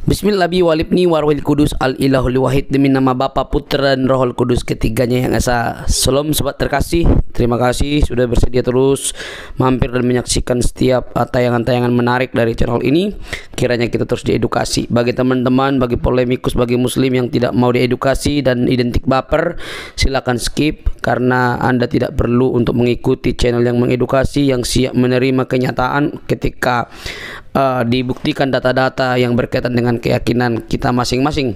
Bismillahi walibni warwil kudus al ilahul wahid, demi nama Bapa, Putra dan Rohul Kudus, ketiganya yang esa. Salam sobat terkasih, terima kasih sudah bersedia terus mampir dan menyaksikan setiap tayangan-tayangan menarik dari channel ini. Kiranya kita terus diedukasi. Bagi teman-teman, bagi polemikus, bagi muslim yang tidak mau diedukasi dan identik baper, silakan skip, karena Anda tidak perlu untuk mengikuti channel yang mengedukasi, yang siap menerima kenyataan ketika dibuktikan data-data yang berkaitan dengan keyakinan kita masing-masing.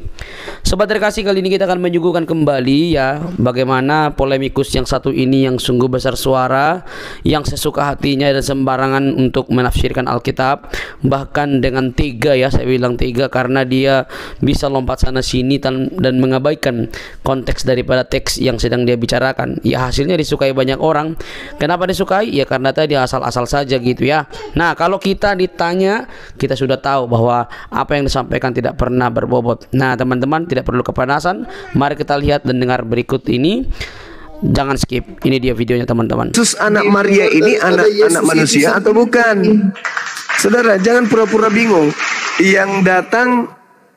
Sobat terkasih, kali ini kita akan menyuguhkan kembali ya bagaimana polemikus yang satu ini yang sungguh besar suara, yang sesuka hatinya dan sembarangan untuk menafsirkan Alkitab, bahkan dengan tega ya, saya bilang tega karena dia bisa lompat sana sini dan mengabaikan konteks daripada teks yang sedang dia bicarakan. Ya hasilnya disukai banyak orang. Kenapa disukai? Ya karena tadi asal-asal saja gitu ya. Nah, kalau kita ditanya, kita sudah tahu bahwa apa yang disampaikan tidak pernah berbobot. Nah teman-teman, tidak perlu kepanasan, mari kita lihat dan dengar berikut ini. Jangan skip, ini dia videonya teman-teman. Yesus anak Maria ini anak manusia atau bukan? Saudara, jangan pura-pura bingung. Yang datang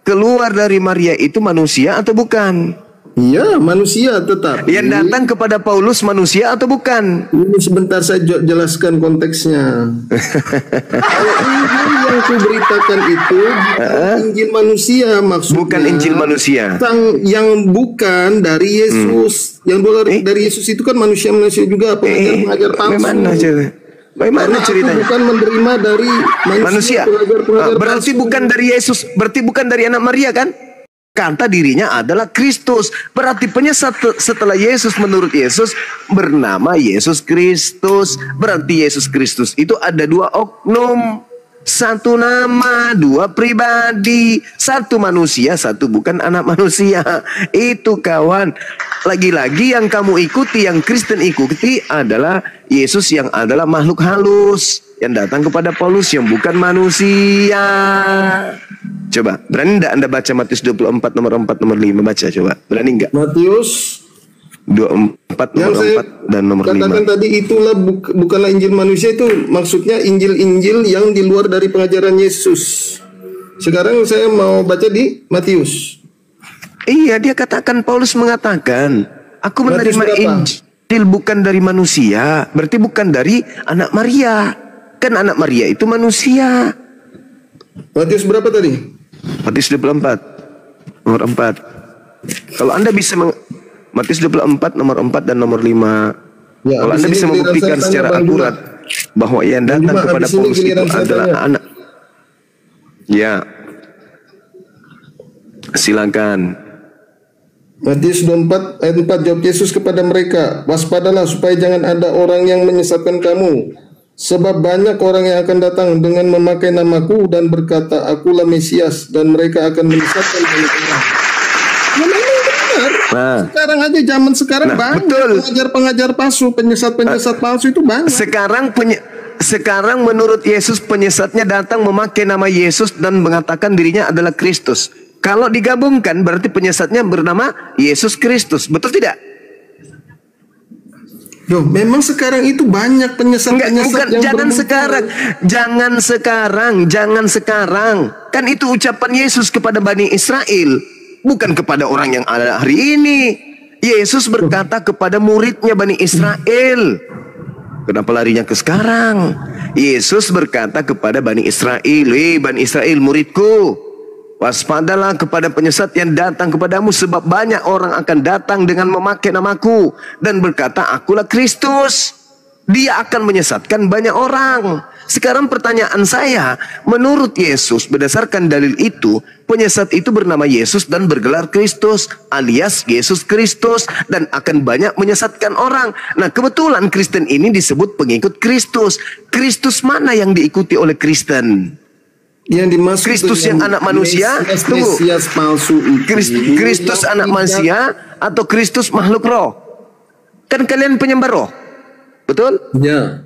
keluar dari Maria itu manusia atau bukan? Iya, manusia tetap. Yang datang kepada Paulus manusia atau bukan? Ini sebentar saya jelaskan konteksnya. Kalau Injil yang kuberitakan itu Injil manusia maksudnya. Bukan Injil manusia. Yang bukan dari Yesus. Yang dari Yesus itu kan manusia-manusia juga, pengajar-pengajar palsu. Bagaimana ceritanya? Bukan menerima dari manusia. Berarti bukan dari Yesus, berarti bukan dari anak Maria kan? Kata dirinya adalah Kristus. Berarti penyesat setelah Yesus menurut Yesus bernama Yesus Kristus. Berarti Yesus Kristus itu ada dua oknum, satu nama, dua pribadi, satu manusia, satu bukan anak manusia. Itu kawan. Lagi-lagi yang kamu ikuti, yang Kristen ikuti adalah Yesus yang adalah makhluk halus yang datang kepada Paulus yang bukan manusia. Coba, berani enggak Anda baca Matius 24 nomor 4 nomor 5, baca coba. Berani enggak? Matius 24 nomor 4 dan nomor 5. Katakan tadi itulah bukanlah Injil manusia, itu maksudnya Injil-Injil yang di luar dari pengajaran Yesus. Sekarang saya mau baca di Matius. Iya, dia katakan, Paulus mengatakan, aku menerima Injil bukan dari manusia, berarti bukan dari anak Maria. Kan anak Maria itu manusia. Matius berapa tadi? Matius 24 nomor 4. Kalau Anda bisa Matius 24 nomor 4 dan nomor 5. Ya, kalau Anda bisa membuktikan secara akurat bahwa yang datang kepada Paulus itu adalah anak. Ya. Silakan. Matius 24 ayat 4, jawab Yesus kepada mereka, waspadalah supaya jangan ada orang yang menyesatkan kamu. Sebab banyak orang yang akan datang dengan memakai namaku dan berkata, akulah Mesias, dan mereka akan menyesatkan banyak orang. Memang benar. Nah, sekarang aja zaman sekarang banyak pengajar-pengajar palsu, penyesat-penyesat palsu itu banyak. Sekarang menurut Yesus penyesatnya datang memakai nama Yesus dan mengatakan dirinya adalah Kristus. Kalau digabungkan berarti penyesatnya bernama Yesus Kristus. Betul tidak? Loh, memang sekarang itu banyak penyesat-penyesat yang jangan sekarang. Kan itu ucapan Yesus kepada Bani Israel, bukan kepada orang yang ada hari ini. Yesus berkata kepada muridnya Bani Israel. Kenapa larinya ke sekarang? Yesus berkata kepada Bani Israel, Bani Israel muridku, waspadalah kepada penyesat yang datang kepadamu, sebab banyak orang akan datang dengan memakai namaku dan berkata, akulah Kristus. Dia akan menyesatkan banyak orang. Sekarang pertanyaan saya, menurut Yesus, berdasarkan dalil itu, penyesat itu bernama Yesus dan bergelar Kristus, alias Yesus Kristus, dan akan banyak menyesatkan orang. Nah, kebetulan Kristen ini disebut pengikut Kristus. Kristus mana yang diikuti oleh Kristen? Yang dimaksud Kristus yang anak manusia, tunggu. Kristus anak manusia atau Kristus makhluk roh? Kan kalian penyembah roh, betul? Ya.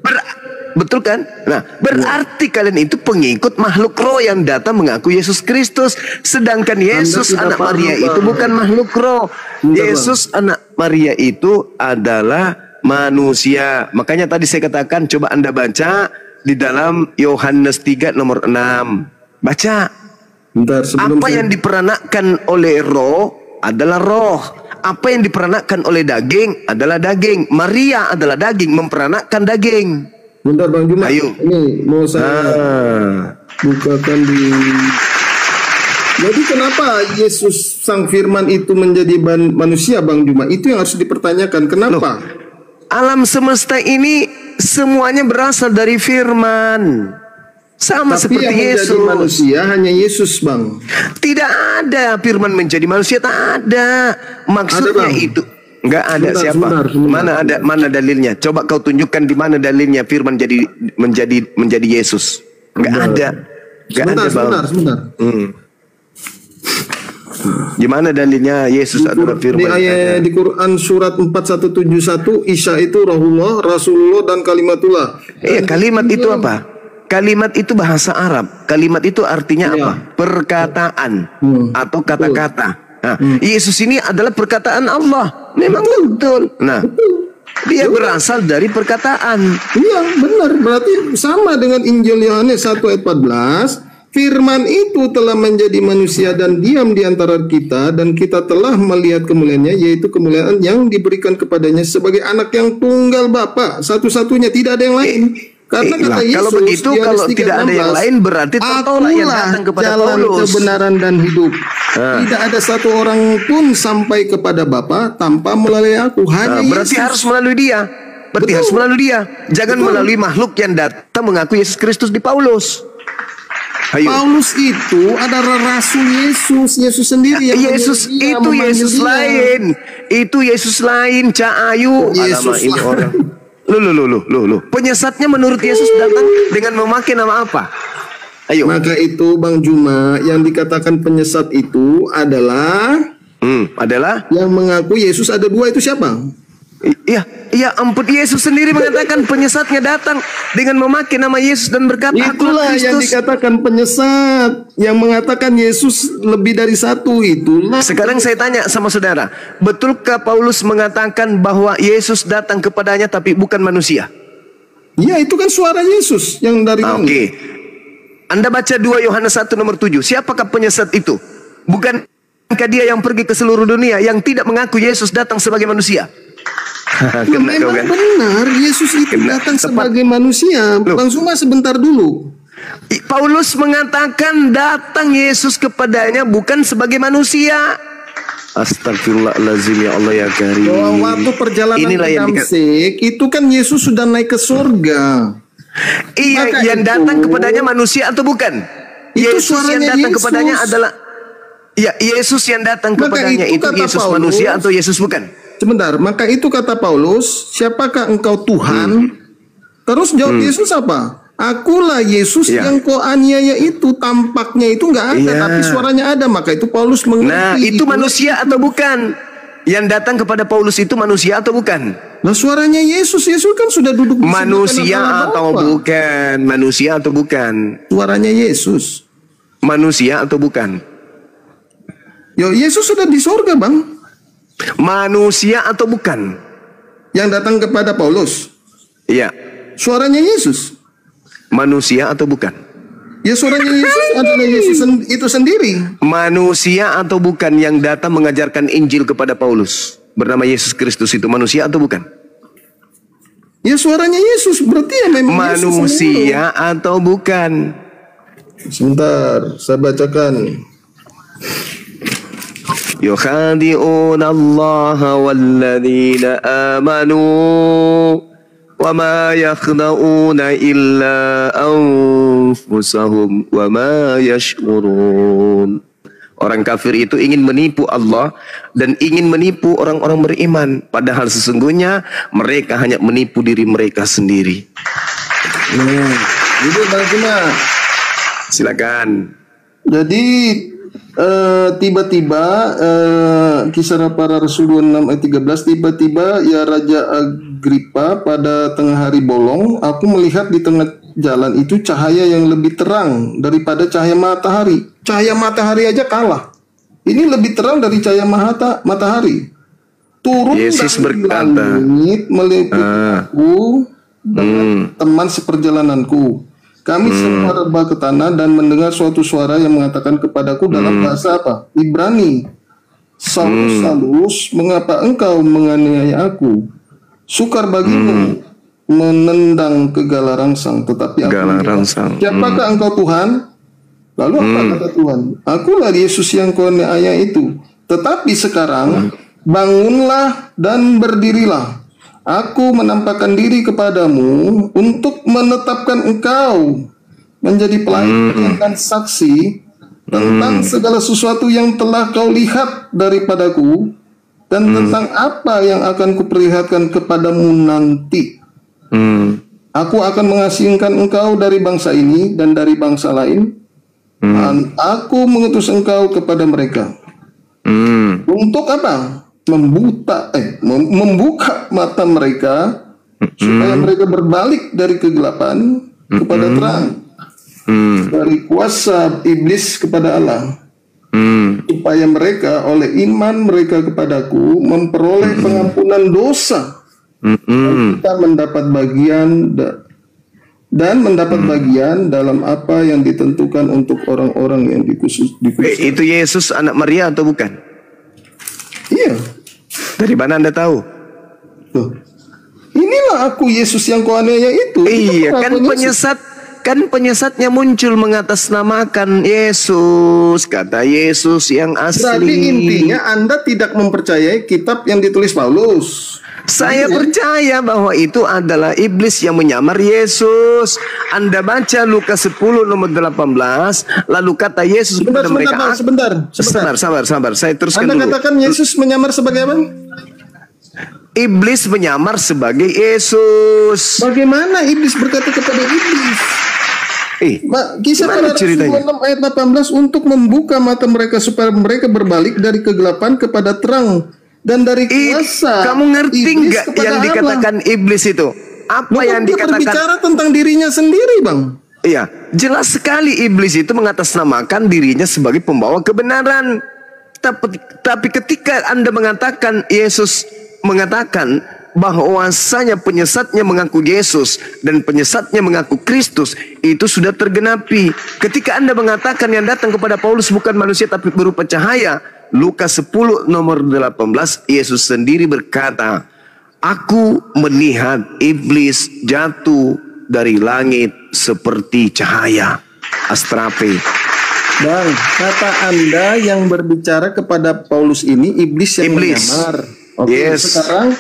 Betul kan? Nah, berarti kalian itu pengikut makhluk roh yang datang mengaku Yesus Kristus. Sedangkan Yesus anak Maria itu bukan makhluk roh. Yesus anak Maria itu adalah manusia. Makanya tadi saya katakan, coba Anda baca di dalam Yohanes 3 nomor 6. Baca. Bentar, sebelum Apa yang diperanakkan oleh roh adalah roh. Apa yang diperanakkan oleh daging adalah daging. Maria adalah daging, memperanakkan daging. Bentar Bang Juma, Ayo. ini mau saya bukakan di. Jadi kenapa Yesus Sang Firman itu menjadi manusia, Bang Juma? Itu yang harus dipertanyakan. Kenapa? Alam semesta ini semuanya berasal dari firman. Sama Tapi seperti yang menjadi Yesus. manusia hanya Yesus, Bang. Tidak ada firman menjadi manusia, tak ada. Maksudnya Bang. itu enggak ada. Sebentar, Siapa? sebentar. Mana dalilnya? Coba kau tunjukkan di mana dalilnya firman menjadi Yesus. Enggak ada. Enggak ada, Bang. Sebentar. Gimana dalilnya Yesus adalah firman? Di Quran surat 4171, Isa itu Rahullah, Rasulullah dan Kalimatullah. Iya, kalimat itu apa? Kalimat itu bahasa Arab. Kalimat itu artinya apa? Perkataan atau kata-kata. Nah, Yesus ini adalah perkataan Allah. Memang betul. Nah, dia berasal dari perkataan. Iya, benar. Berarti sama dengan Injil Yohanes 1 ayat 14. Firman itu telah menjadi manusia dan diam di antara kita, dan kita telah melihat kemuliaannya, yaitu kemuliaan yang diberikan kepadanya sebagai anak yang tunggal Bapa, satu-satunya, tidak ada yang lain. Karena kata Yesus, kalau begitu, kalau tidak ada yang lain berarti tertolak yang datang kepada jalan Paulus. Kebenaran dan hidup. Tidak ada satu orang pun sampai kepada Bapa tanpa melalui aku. Hanya berarti Yesus. harus melalui dia. Berarti harus melalui dia. Jangan melalui makhluk yang datang mengaku Yesus Kristus di Paulus. Ayo. Paulus itu adalah rasul Yesus, Yesus sendiri yang Yesus memanggil dia, itu Yesus memanggil dia. lain. Itu Yesus lain, Cak Ayu. Yesus Alamak, ini lain. orang. Loh. Penyesatnya menurut Yesus datang dengan memakai nama apa? Ayo. Maka itu Bang Juma, yang dikatakan penyesat itu adalah Adalah yang mengaku Yesus ada dua, itu siapa? Iya ampun, Yesus sendiri mengatakan penyesatnya datang dengan memakai nama Yesus dan berkata, Itulah yang dikatakan penyesat, yang mengatakan Yesus lebih dari satu, itulah. Sekarang saya tanya sama saudara, betulkah Paulus mengatakan bahwa Yesus datang kepadanya tapi bukan manusia? Ya, itu kan suara Yesus yang dari Oke. Anda baca 2 Yohanes 1 nomor 7. Siapakah penyesat itu? Bukankah dia yang pergi ke seluruh dunia yang tidak mengaku Yesus datang sebagai manusia? Memang benar, Yesus itu datang sebagai manusia. Bang Zuma, sebentar dulu. Paulus mengatakan datang Yesus kepadanya bukan sebagai manusia. Astagfirullahaladzim, ya Allah ya Karim. Waktu perjalanan Inilah ke Damsyik, itu kan Yesus sudah naik ke surga. Iya, Maka yang itu, datang kepadanya manusia atau bukan? Itu Yesus yang suaranya datang Yesus. kepadanya adalah Yesus yang datang Maka kepadanya itu itu kata Yesus Paulus, manusia atau Yesus bukan? Sebentar, maka itu kata Paulus, siapakah engkau Tuhan? Terus jawab Yesus apa? Akulah Yesus yang kau aniaya itu. Tampaknya itu nggak ada, tapi suaranya ada. Maka itu Paulus mengerti. Nah, itu manusia atau bukan? Yang datang kepada Paulus itu manusia atau bukan? Nah, suaranya Yesus. Yesus kan sudah duduk di sebelah Manusia kanan Allah atau Bapa. bukan? Manusia atau bukan? Suaranya Yesus. Manusia atau bukan? Yo, Yesus sudah di sorga, Bang. Manusia atau bukan? Yang datang kepada Paulus. Iya. Suaranya Yesus. Manusia atau bukan? Ya, suaranya Yesus adalah Yesus itu sendiri. Manusia atau bukan yang datang mengajarkan Injil kepada Paulus bernama Yesus Kristus itu manusia atau bukan? Ya, suaranya Yesus. Berarti ya memang Yesus sendiri. Manusia atau bukan? Sebentar, saya bacakan. يخادعون الله والذين آمنوا وما يخدعون إلا أنفسهم وما يشعرون. Orang kafir itu ingin menipu Allah dan ingin menipu orang-orang beriman, padahal sesungguhnya mereka hanya menipu diri mereka sendiri. Itu Bang Juma. Silakan. Jadi tiba-tiba Kisah Para Rasul 26 ayat 13, tiba-tiba ya Raja Agripa pada tengah hari bolong, aku melihat di tengah jalan itu cahaya yang lebih terang daripada cahaya matahari. Cahaya matahari aja kalah. Ini lebih terang dari cahaya matahari. Turun Yesus dari berkata, langit meliputi aku dengan teman seperjalananku. Kami semua rebah ke tanah dan mendengar suatu suara yang mengatakan kepadaku dalam bahasa apa? Ibrani. Saulus, Saulus, mengapa engkau menganiaya aku? Sukar bagimu menendang ke galarang-sang, tetapi aku menjawab, siapakah engkau Tuhan? Lalu apa kata Tuhan? Akulah Yesus yang kau aniaya itu. Tetapi sekarang bangunlah dan berdirilah. Aku menampakkan diri kepadamu untuk menetapkan engkau menjadi pelayan dan saksi tentang segala sesuatu yang telah kau lihat daripadaku dan tentang apa yang akan kuperlihatkan kepadamu nanti. Aku akan mengasingkan engkau dari bangsa ini dan dari bangsa lain. Dan aku mengutus engkau kepada mereka. Untuk apa? Membuka mata mereka supaya mereka berbalik dari kegelapan kepada terang, dari kuasa iblis kepada Allah, supaya mereka oleh iman mereka kepadaku memperoleh pengampunan dosa dan kita mendapat bagian dan mendapat bagian dalam apa yang ditentukan untuk orang-orang yang dikhususkan. Itu Yesus anak Maria atau bukan? Iya. Dari mana Anda tahu? Tuh. Inilah aku Yesus yang kau aniaya itu. Iya, kan penyesatnya muncul mengatasnamakan Yesus, kata Yesus yang asli. Berarti intinya Anda tidak mempercayai kitab yang ditulis Paulus. Saya percaya bahwa itu adalah iblis yang menyamar Yesus. Anda baca Lukas 10 nomor 18, lalu kata Yesus kepada mereka. Sabar. Saya teruskan Anda dulu. katakan Yesus menyamar sebagai apa? Iblis menyamar sebagai Yesus. Bagaimana iblis berkata kepada iblis? Kisah para Rasul 6 ayat 18, untuk membuka mata mereka supaya mereka berbalik dari kegelapan kepada terang dan dari kuasa. Kamu ngerti nggak yang dikatakan iblis itu? Apa yang dikatakan? Berbicara tentang dirinya sendiri, Bang. Iya, jelas sekali iblis itu mengatasnamakan dirinya sebagai pembawa kebenaran. Tapi ketika Anda mengatakan Yesus mengatakan bahwasanya penyesatnya mengaku Yesus dan penyesatnya mengaku Kristus, itu sudah tergenapi. Ketika Anda mengatakan yang datang kepada Paulus bukan manusia tapi berupa cahaya, Lukas 10 nomor 18, Yesus sendiri berkata, aku melihat iblis jatuh dari langit seperti cahaya. Astrape. Bang, kata Anda yang berbicara kepada Paulus ini iblis yang menyamar. Oke, yes. Sekarang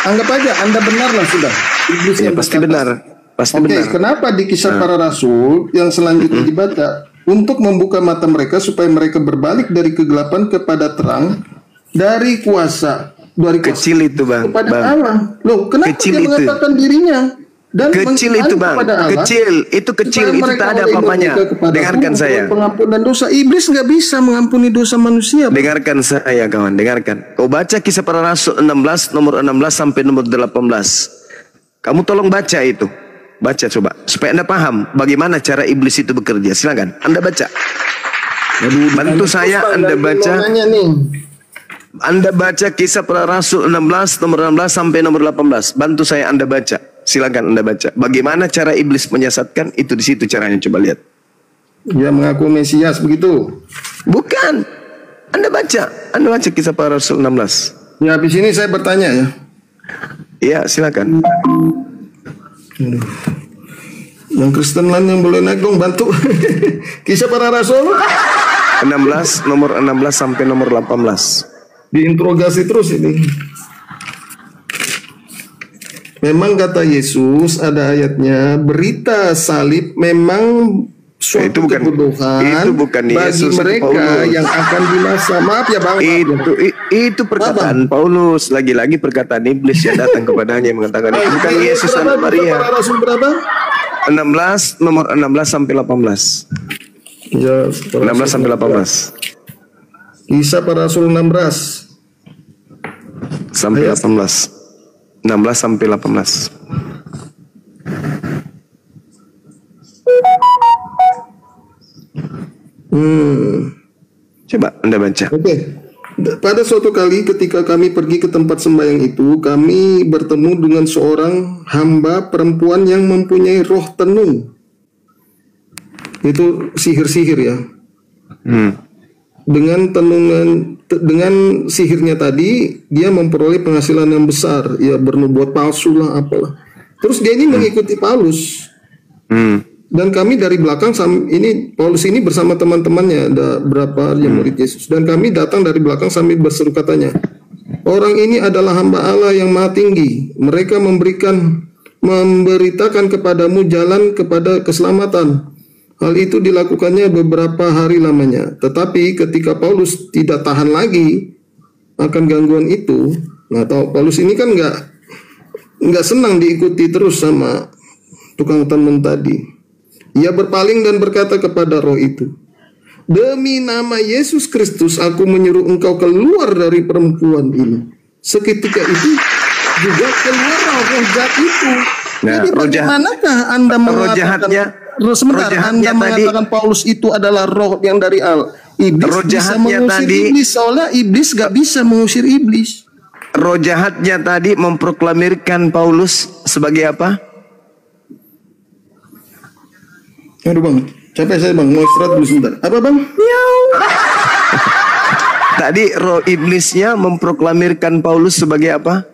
anggap aja Anda benarlah sudah. Iblis yang pasti benar. Pasti benar. Kenapa di kisah para rasul yang selanjutnya dibaca, untuk membuka mata mereka supaya mereka berbalik dari kegelapan kepada terang, dari kuasa kecil itu, Bang. Kepada Allah. Loh, kenapa kecil dia mengatakan dirinya? Dan kecil itu, Bang. Kecil itu tak ada apa-apanya. Dengarkan saya. Pengampunan dosa. Iblis nggak bisa mengampuni dosa manusia, Bang. Dengarkan saya, kawan. Dengarkan. Kau baca kisah para rasul 16 nomor 16 sampai nomor 18. Kamu tolong baca itu. Baca coba supaya Anda paham bagaimana cara iblis itu bekerja. Silakan Anda baca. Bantu saya, Anda baca. Anda baca kisah para rasul 16 nomor 16 sampai nomor 18. Bantu saya, Anda baca. Silakan Anda baca. Bagaimana cara iblis menyesatkan, itu di situ caranya, coba lihat. Dia mengaku Mesias begitu. Bukan. Anda baca kisah para rasul 16. Ya, habis ini saya bertanya ya. Iya, silakan. Yang Kristen lain yang boleh naik dong, bantu. Kisah para rasul 16 nomor 16 sampai nomor 18. Diinterogasi terus ini. Memang kata Yesus, ada ayatnya, berita salib memang suatu kebodohan itu bukan bagi Yesus, mereka yang akan binasa. Maaf ya, Bang. Itu perkataan Paulus, lagi-lagi perkataan iblis yang datang kepadanya yang mengatakan itu bukan Yesus anak Maria. Rasul berapa? 16 nomor 16 sampai 18. Ya, 16 sampai 18. Kisah para Rasul 16 sampai 18. 16 sampai 18. Coba Anda baca. Oke. Pada suatu kali ketika kami pergi ke tempat sembahyang itu, kami bertemu dengan seorang hamba perempuan yang mempunyai roh tenung. Itu sihir-sihir ya. Hmm. Dengan sihirnya tadi dia memperoleh penghasilan yang besar, ya bernubuat palsu lah apalah. Terus dia ini mengikuti Paulus. Dan kami dari belakang ini Paulus ini bersama teman-temannya, ada berapa yang murid Yesus, dan kami datang dari belakang sambil berseru katanya, orang ini adalah hamba Allah yang maha tinggi. Mereka memberitakan kepadamu jalan kepada keselamatan. Hal itu dilakukannya beberapa hari lamanya. Tetapi ketika Paulus tidak tahan lagi akan gangguan itu, Paulus ini kan nggak senang diikuti terus sama tukang teman tadi. Ia berpaling dan berkata kepada roh itu, demi nama Yesus Kristus aku menyuruh engkau keluar dari perempuan ini. Seketika itu juga keluar roh jahat itu. Jadi bagaimanakah Anda mengatakan Anda mengatakan Paulus itu adalah roh yang dari iblis roh bisa jahatnya mengusir tadi, iblis, soalnya iblis gak bisa mengusir iblis. Roh jahatnya tadi memproklamirkan Paulus sebagai apa? Aduh bang, capek saya bang, mau istirahat dulu sebentar. Apa bang? Tadi roh iblisnya memproklamirkan Paulus sebagai apa?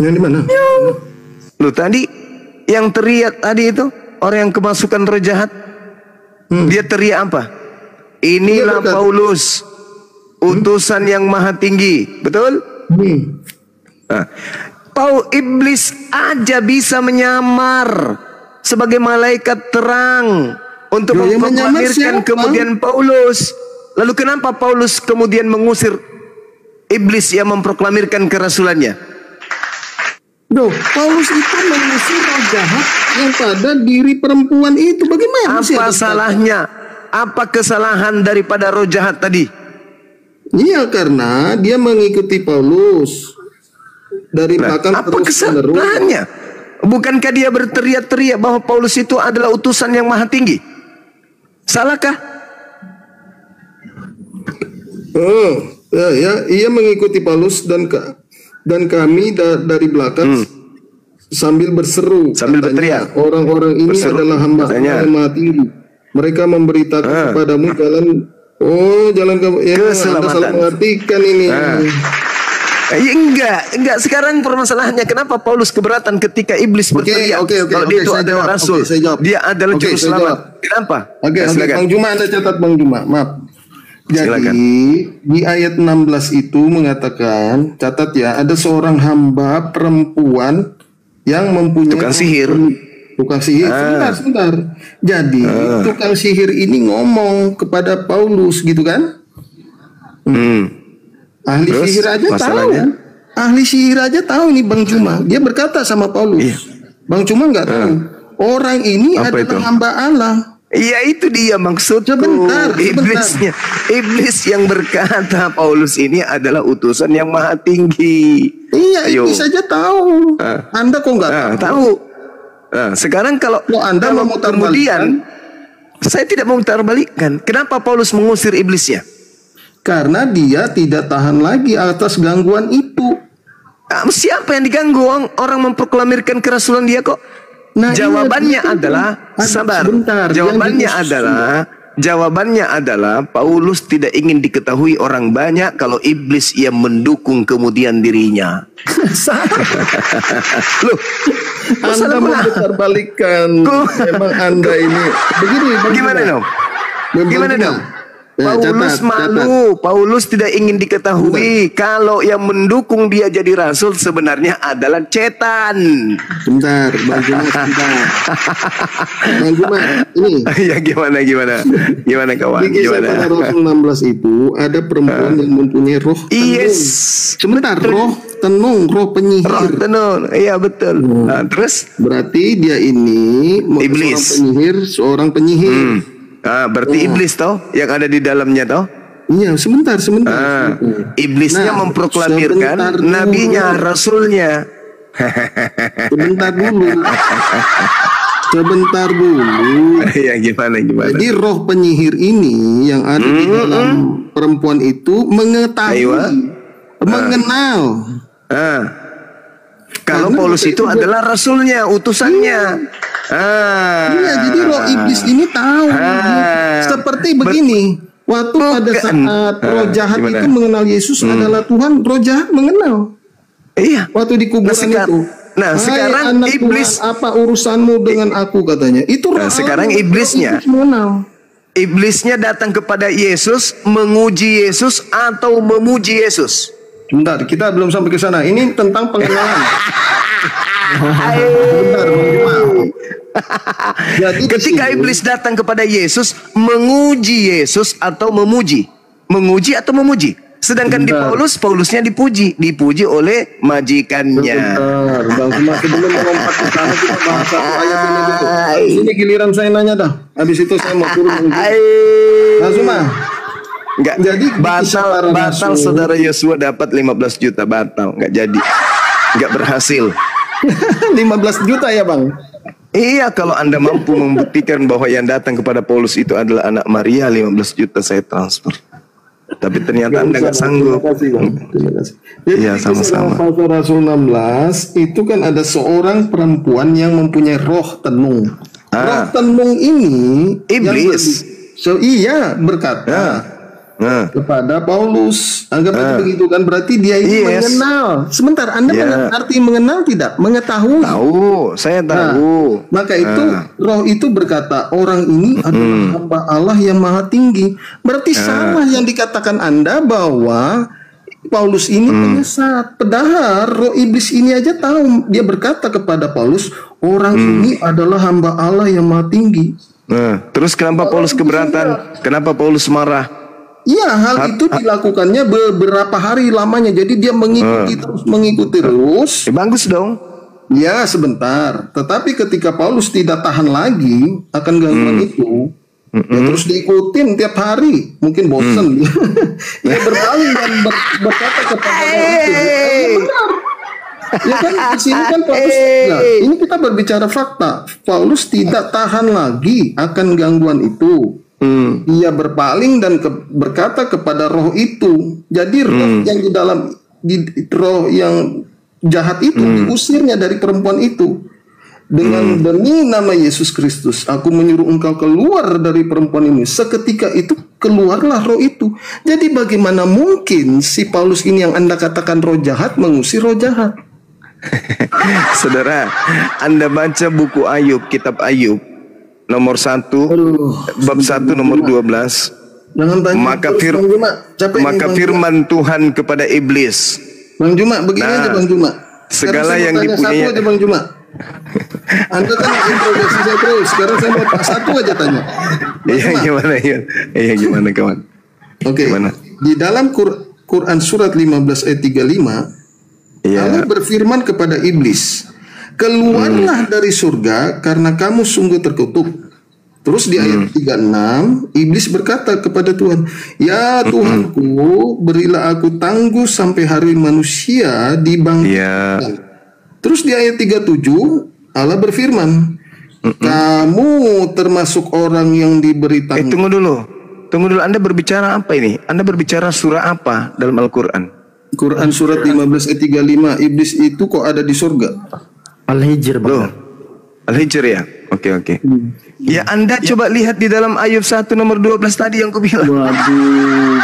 Yang di mana? Lu tadi yang teriak tadi itu orang yang kemasukan roh jahat. Dia teriak apa? Inilah Paulus, utusan yang maha tinggi. Betul? Nah, iblis aja bisa menyamar sebagai malaikat terang untuk memproklamirkan kemudian Paulus. Lalu kenapa Paulus kemudian mengusir iblis yang memproklamirkan kerasulannya? Paulus itu mengusir roh jahat yang pada diri perempuan itu. Bagaimana? Apa salahnya? Apa kesalahan daripada roh jahat tadi? Iya, karena dia mengikuti Paulus dari belakang apa kesalahannya? Bukankah dia berteriak-teriak bahwa Paulus itu adalah utusan yang maha tinggi? Salahkah? Ia mengikuti Paulus dan kami dari belakang sambil berseru, sambil berteriak, orang-orang ini adalah hamba Allah yang maha tinggi. Mereka memberitakan kepadamu jalan keselamatan. Anda salah mengartikan ini. Enggak. Sekarang permasalahannya kenapa Paulus keberatan ketika iblis berteriak kalau dia itu adalah rasul, dia adalah juru selamat. Kenapa? Bang Juma, Anda catat Bang Juma. Maaf. Jadi di ayat 16 itu mengatakan, catat ya, ada seorang hamba perempuan yang mempunyai tukang sihir. Sebentar. Jadi tukang sihir ini ngomong kepada Paulus gitu kan? Ahli sihir aja tahu. Ahli sihir aja tahu ini Bang Juma. Dia berkata sama Paulus. Iya. Bang Juma nggak tahu. Orang ini adalah hamba Allah. Iya, itu dia maksudku. Sebentar. Iblis yang berkata Paulus ini adalah utusan yang maha tinggi. Iya, iblis saja tahu. Anda kok nggak tahu? Sekarang kalau Anda mau kemudian saya tidak mau memutarbalikkan. Kenapa Paulus mengusir iblisnya? Karena dia tidak tahan lagi atas gangguan itu. Siapa yang diganggu? Orang memproklamirkan kerasulan dia kok. Jawabannya adalah sabar. Jawabannya adalah Paulus tidak ingin diketahui orang banyak kalau iblis ia mendukung kemudian dirinya. Loh, Anda memutarbalikkan. Memang Anda ini begini. Gimana dong? Paulus malu. Paulus tidak ingin diketahui kalau yang mendukung dia jadi rasul sebenarnya adalah cetan. Bentar, Bang Juma, Bang Juma, ini. Ya gimana kawan? Di kisah para Rasul 16 itu ada perempuan yang mempunyai roh tenung. Sebentar, roh tenung, roh penyihir. Roh tenung, iya betul. Terus? Berarti dia ini iblis. Seorang penyihir. Berarti iblis toh yang ada di dalamnya toh? Iya, sebentar. Iblisnya memproklamirkan nabinya, rasulnya. Sebentar dulu. Ya gimana? Jadi roh penyihir ini yang ada di dalam perempuan itu mengenal. Kalau Paulus itu adalah rasulnya, utusannya. Iya, jadi roh iblis ini tahu. Seperti begini, waktu pada saat roh jahat itu mengenal Yesus adalah Tuhan, roh jahat mengenal. Iya. Waktu di kuburan itu. Nah, sekarang anak iblis, Tuhan, apa urusanmu dengan aku, katanya. Itu roh sekarang iblisnya mengenal. Iblisnya datang kepada Yesus, menguji Yesus atau memuji Yesus. Bentar, kita belum sampai ke sana. Ini tentang pengenalan. Bentar, jadi ketika iblis datang kepada Yesus, menguji Yesus atau memuji? Menguji atau memuji? Sedangkan di Paulusnya dipuji oleh majikannya. Bentar, Bang Suma, sebelum melompat ke sana kita bahas satu ayat ini dulu. Habis ini giliran saya nanya dah. Habis itu saya mau turun. Bang Suma. Enggak, jadi batal saudara Yosua dapat 15 juta, batal, enggak jadi. Enggak berhasil. 15 juta ya, Bang? Iya, kalau Anda mampu membuktikan bahwa yang datang kepada Paulus itu adalah anak Maria, 15 juta saya transfer. Tapi ternyata Anda nggak sanggup. Terima kasih. Iya, sama-sama. Pasal Rasul 16 itu kan ada seorang perempuan yang mempunyai roh tenung. Roh tenung ini iblis. Iya, berkata kepada Paulus. Anggap aja begitu kan, berarti dia ini mengenal. Sebentar, Anda arti mengenal tidak? Mengetahui. Tahu, saya tahu. Maka itu roh itu berkata, orang ini adalah hamba Allah yang maha tinggi. Berarti salah yang dikatakan Anda bahwa Paulus ini penyesat. Padahal roh iblis ini aja tahu. Dia berkata kepada Paulus, orang ini adalah hamba Allah yang maha tinggi. Terus kenapa Paulus keberatan? Kenapa Paulus marah? Iya, hal itu dilakukannya beberapa hari lamanya. Jadi dia mengikuti terus. Bagus dong. Ya, sebentar. Tetapi ketika Paulus tidak tahan lagi akan gangguan itu, ya terus diikutin tiap hari. Mungkin bosan. Dia berpaling dan berkata kepada itu. Benar. Ya kan, di sini kan Paulus. Nah, ini kita berbicara fakta. Paulus tidak tahan lagi akan gangguan itu. Dia berpaling dan berkata kepada roh itu. Jadi roh yang roh yang jahat itu diusirnya dari perempuan itu. Dengan demi nama Yesus Kristus, aku menyuruh engkau keluar dari perempuan ini. Seketika itu keluarlah roh itu. Jadi bagaimana mungkin si Paulus ini yang Anda katakan roh jahat mengusir roh jahat? Saudara, Anda baca buku Ayub, kitab Ayub nomor 1, bab 1 nomor 12. Maka firman Tuhan kepada iblis. Bang Juma, begini aja Bang Juma. Segala yang dipunyai. Satu aja Bang Juma. Anda kan introduksi saya terus. Sekarang saya mau satu aja tanya. Iya gimana kawan? Oke. Di dalam Quran surat 15 ayat 35, Allah berfirman kepada iblis, keluarlah dari surga karena kamu sungguh terkutuk. Terus di ayat 36, iblis berkata kepada Tuhan, ya Tuhanku, berilah aku tangguh sampai hari manusia dibangkitkan. Terus di ayat 37, Allah berfirman, kamu termasuk orang yang diberi tangguh. Tunggu dulu, Anda berbicara apa ini? Anda berbicara surah apa dalam Al-Quran? Quran surat 15 ayat 35, iblis itu kok ada di surga? Al-Hijr, Al-Hijr ya? Oke. Ya Anda coba lihat di dalam Ayub 1 nomor 12 tadi yang kubilang. Waduh.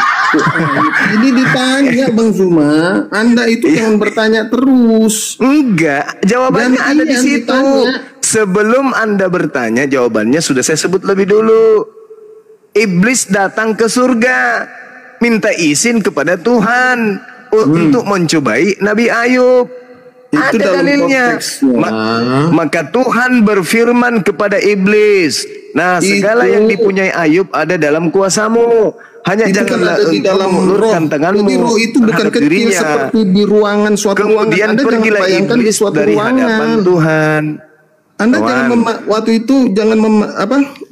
Ini ditanya Bang Zuma, Anda itu jangan bertanya terus. Enggak, jawabannya ada di situ. Ditanya. Sebelum Anda bertanya, jawabannya sudah saya sebut lebih dulu. Iblis datang ke surga, minta izin kepada Tuhan untuk mencobai Nabi Ayub. Itu ada dalilnya. Maka Tuhan berfirman kepada iblis, nah segala yang dipunyai Ayub ada dalam kuasamu. Hanya itu janganlah kan di dalam mengulurkan tanganmu. Jadi roh itu bukan kecil seperti di ruangan suatu Kemudian ruangan. pergilah iblis dari hadapan Tuhan. Anda jangan waktu itu jangan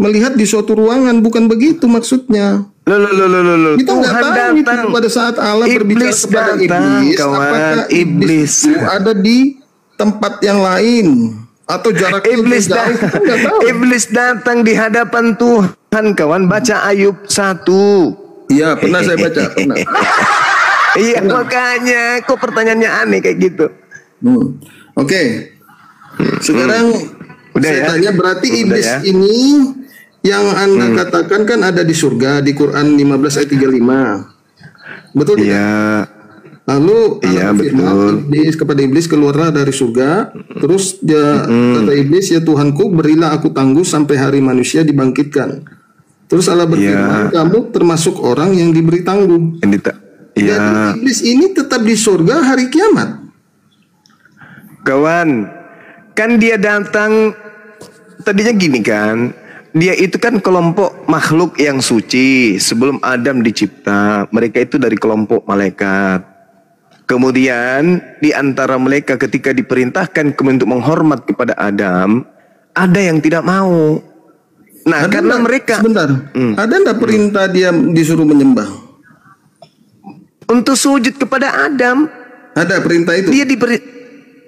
melihat di suatu ruangan, bukan begitu maksudnya. Kita nggak tahu itu pada saat Allah berbicara kepada iblis, apakah iblis itu ada di tempat yang lain atau jaraknya iblis jauh, kita nggak tahu. Iblis datang di hadapan Tuhan, kawan. Baca Ayub 1. Iya, pernah saya baca. Pernah. Iya, makanya kok pertanyaannya aneh kayak gitu. Oke. Sekarang Udah Saya ya? tanya berarti Udah iblis ya? ini yang Anda katakan kan ada di surga di Quran 15 ayat 35. Betul tidak? Iya. Lalu Iya, Allah berfirman, kepada iblis keluarlah dari surga. Terus dia kata iblis, ya Tuhanku, berilah aku tangguh sampai hari manusia dibangkitkan. Terus Allah berfirman, kamu termasuk orang yang diberi tangguh. Iya. Jadi iblis ini tetap di surga hari kiamat. Kawan, kan dia datang tadinya gini kan. Dia itu kan kelompok makhluk yang suci sebelum Adam dicipta. Mereka itu dari kelompok malaikat. Kemudian di antara mereka ketika diperintahkan untuk menghormat kepada Adam, ada yang tidak mau. Nah, Ada karena enggak- mereka sebentar, ada enggak perintah dia disuruh menyembah? untuk sujud kepada Adam, Ada perintah itu?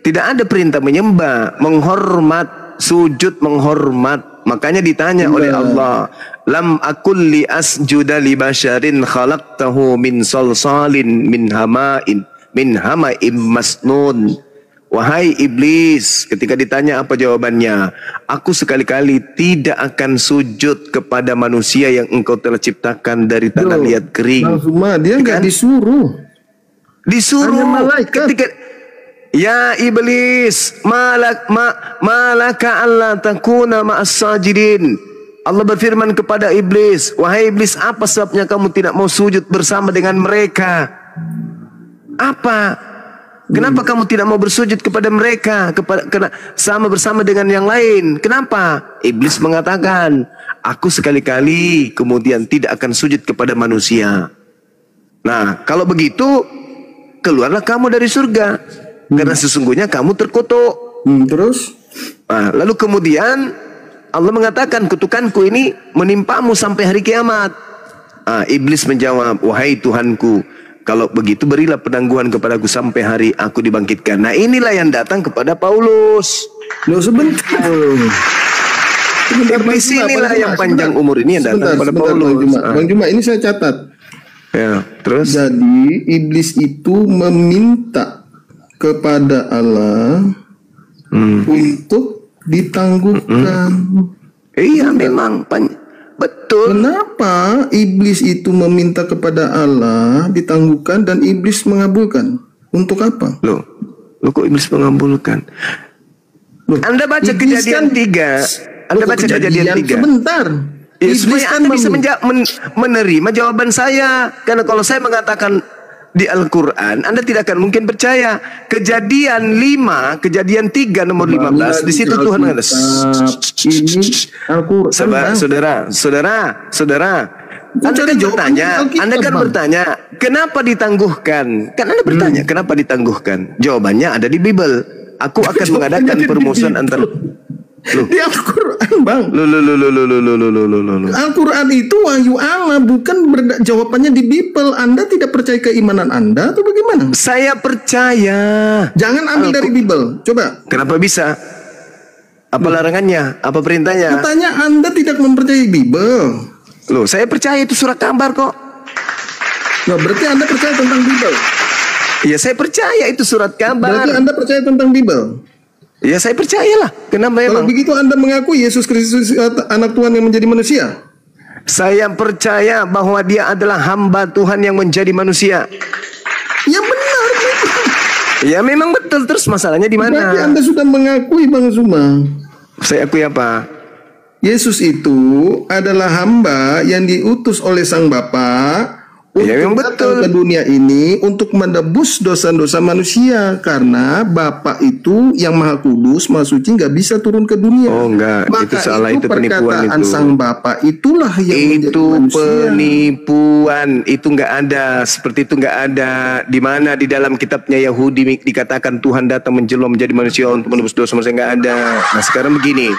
tidak ada perintah menyembah, menghormat, sujud menghormat. Makanya ditanya oleh Allah, lam akul li asjuda li basharin khalaqtahu min salsalin min hama'im masnun. Wahai iblis, ketika ditanya apa jawabannya, aku sekali-kali tidak akan sujud kepada manusia yang engkau telah ciptakan dari tanah liat kering. Bang Suma, dia nggak disuruh. Disuruh Hanya malaikat. ketika ya iblis malaka alla takuna ma'as sajidin. Allah berfirman kepada iblis, wahai iblis, apa sebabnya kamu tidak mau sujud bersama dengan mereka? Apa? Kenapa kamu tidak mau bersujud kepada mereka, bersama dengan yang lain? Kenapa? Iblis mengatakan, aku sekali-kali kemudian tidak akan sujud kepada manusia. Nah, kalau begitu, keluarlah kamu dari surga. Karena sesungguhnya kamu terkutuk. Terus? Nah, lalu kemudian Allah mengatakan, kutukanku ini menimpamu sampai hari kiamat. Iblis menjawab, wahai Tuhanku, kalau begitu berilah penangguhan kepadaku sampai hari aku dibangkitkan. Nah, inilah yang datang kepada Paulus. Loh, sebentar. Iblis inilah yang panjang umur ini yang datang kepada Paulus. Bang Juma, ini saya catat. Ya, terus? Jadi iblis itu meminta kepada Allah untuk ditangguhkan. Iya, memang betul. Kenapa iblis itu meminta kepada Allah ditangguhkan dan iblis mengabulkan? Untuk apa? Loh kok iblis mengabulkan? Anda baca Iblis Kejadian 3. Anda baca Kejadian 3. Sebentar. Ya, Iblis supaya kan Anda bisa menerima jawaban saya. Karena kalau saya mengatakan di Al-Quran, Anda tidak akan mungkin percaya. Kejadian 5, Kejadian 3 nomor 15, di situ Tuhan mengatakan, ini Al-Quran. Saudara, Anda kan bertanya, kenapa ditangguhkan? Kan Anda bertanya, kenapa ditangguhkan? Jawabannya ada di Bible. Aku akan mengadakan permusuhan antara Di Al-Quran, Bang. Loh. Al-Quran itu wahyu Allah, bukan jawabannya di Bible. Anda tidak percaya keimanan Anda atau bagaimana? Saya percaya. Jangan ambil dari Bible. Coba. Kenapa bisa? Apa larangannya? Apa perintahnya? Katanya Anda tidak mempercayai Bible. Loh, saya percaya itu surat kabar kok. Nah, berarti Anda percaya tentang Bible. Ya, saya percaya itu surat kabar. Berarti Anda percaya tentang Bible. Ya, saya percayalah. Kenapa Kalau emang? begitu Anda mengakui Yesus Kristus anak Tuhan yang menjadi manusia. Saya percaya bahwa dia adalah hamba Tuhan yang menjadi manusia. Ya benar. Ya, memang betul. Terus masalahnya di Berarti mana? Anda sudah mengakui, Bang Zuma. Saya akui apa? Yesus itu adalah hamba yang diutus oleh Sang Bapa Ya, memang untuk datang betul. ke dunia ini untuk menebus dosa-dosa manusia, karena Bapa itu yang Maha Kudus, Maha Suci, nggak bisa turun ke dunia. Oh, enggak. Maka Itu salah, itu penipuan perkataan itu. Sang Bapa itulah yang menjadi Itu manusia. penipuan. Itu enggak ada. Seperti itu enggak ada. Di mana di dalam kitabnya Yahudi dikatakan Tuhan datang menjelma menjadi manusia untuk menebus dosa manusia, enggak ada. Nah, sekarang begini.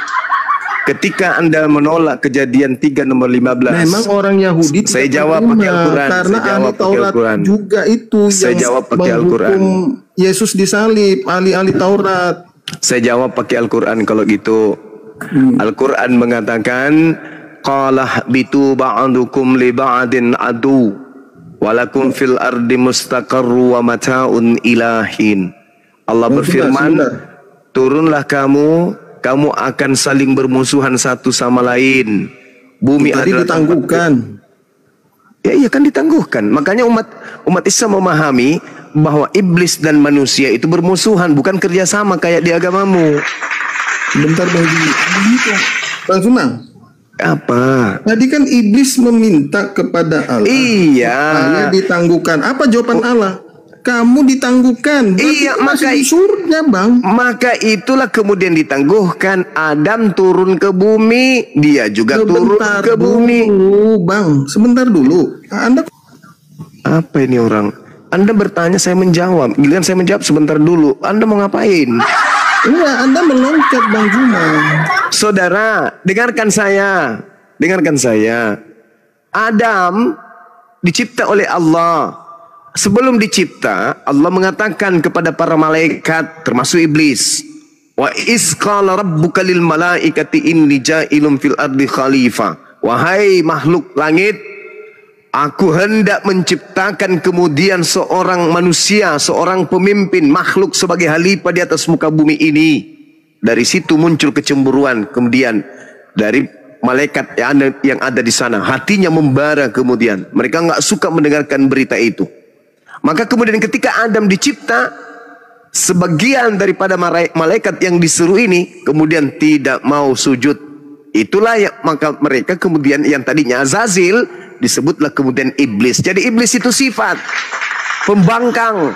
Ketika Anda menolak Kejadian 3 nomor 15. Memang orang Yahudi Saya tidak jawab menerima, pakai Al-Quran. karena Saya jawab ahli pakai Taurat Al-Quran. juga itu Saya yang jawab pakai Al-Quran. menghukum Yesus disalib, ahli-ahli Taurat. Saya jawab pakai Al-Quran kalau gitu. Al-Quran mengatakan, qala bitu ba'dukum li ba'din adu walakum fil ardi mustaqarru wa mata'un ilahin. Allah berfirman, turunlah kamu kamu akan saling bermusuhan satu sama lain. Bumi Tadi adalah ditangguhkan. Ya iya kan ditangguhkan. Makanya umat Islam memahami bahwa iblis dan manusia itu bermusuhan, bukan kerjasama kayak di agamamu. Bentar Bang Juma. Begitu. Bang Juma. Apa? Tadi kan iblis meminta kepada Allah. Iya. Supaya ditangguhkan. Apa jawaban Allah? Kamu ditangguhkan. Berarti Iya, itu masih maka di surga, Bang. Maka itulah kemudian ditangguhkan. Adam turun ke bumi, dia juga turun ke bumi. Dulu, Bang. Sebentar dulu. Anda Apa ini orang? Anda bertanya, saya menjawab. Giliran saya menjawab sebentar dulu. Anda mau ngapain? enggak, Anda meloncat, Bang Juma. Saudara, dengarkan saya. Dengarkan saya. Adam dicipta oleh Allah. Sebelum dicipta, Allah mengatakan kepada para malaikat, termasuk iblis, wa is qala rabbuka lil malaikati inni ja'ilun fil ardi khalifah. Wahai makhluk langit, aku hendak menciptakan kemudian seorang manusia, seorang pemimpin, makhluk sebagai khalifah di atas muka bumi ini. Dari situ muncul kecemburuan. Kemudian dari malaikat yang ada di sana, hatinya membara. Kemudian mereka nggak suka mendengarkan berita itu. Maka kemudian ketika Adam dicipta, sebagian daripada malaikat yang disuruh ini kemudian tidak mau sujud. Itulah maka mereka kemudian yang tadinya Azazil disebutlah kemudian iblis. Jadi iblis itu sifat pembangkang.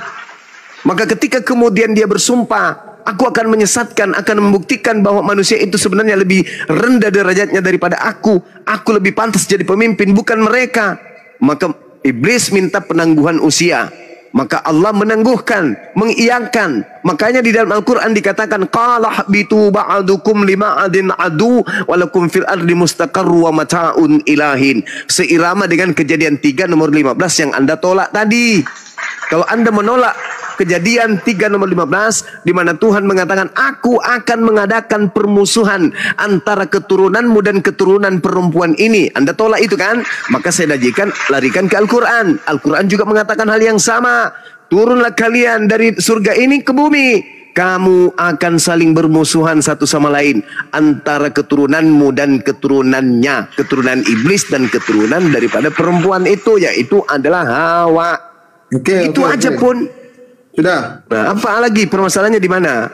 Maka ketika kemudian dia bersumpah, aku akan menyesatkan, akan membuktikan bahwa manusia itu sebenarnya lebih rendah derajatnya daripada aku. Aku lebih pantas jadi pemimpin, bukan mereka. Maka iblis minta penangguhan usia. Maka Allah menangguhkan, mengiyakan. Makanya di dalam Al-Quran dikatakan, qala habitu ba'adukum lima'adin adu walakum fil ardi mustaqarru wa mata'un ilahin. Seirama dengan Kejadian 3 nomor 15 yang Anda tolak tadi. Kalau Anda menolak Kejadian 3 nomor 15 di mana Tuhan mengatakan, aku akan mengadakan permusuhan antara keturunanmu dan keturunan perempuan ini. Anda tolak itu kan? Maka saya larikan ke Al-Quran. Al-Quran juga mengatakan hal yang sama. Turunlah kalian dari surga ini ke bumi. Kamu akan saling bermusuhan satu sama lain antara keturunanmu dan keturunannya, keturunan iblis dan keturunan daripada perempuan itu, yaitu adalah Hawa. Itu aja pun. Sudah. Nah, apa lagi permasalahannya di mana?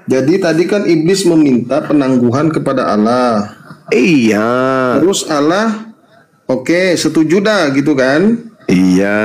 Jadi tadi kan iblis meminta penangguhan kepada Allah. Iya. Terus Allah, oke, setuju dah gitu kan? Iya.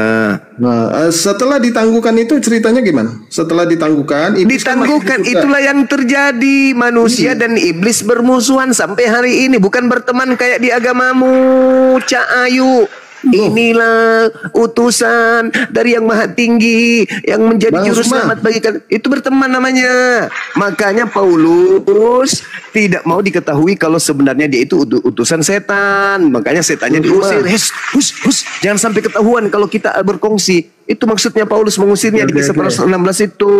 Nah, setelah ditangguhkan itu ceritanya gimana? Setelah ditangguhkan, ditangguhkan itulah yang terjadi. Manusia dan iblis bermusuhan sampai hari ini, bukan berteman kayak di agamamu, Cak Ayu. Inilah utusan dari yang maha tinggi yang menjadi juru selamat bagi kalian. Itu berteman namanya. Makanya Paulus tidak mau diketahui kalau sebenarnya dia itu utusan setan. Makanya setannya diusir. Hus, jangan sampai ketahuan kalau kita berkongsi. Itu maksudnya Paulus mengusirnya di Kisah 16 itu.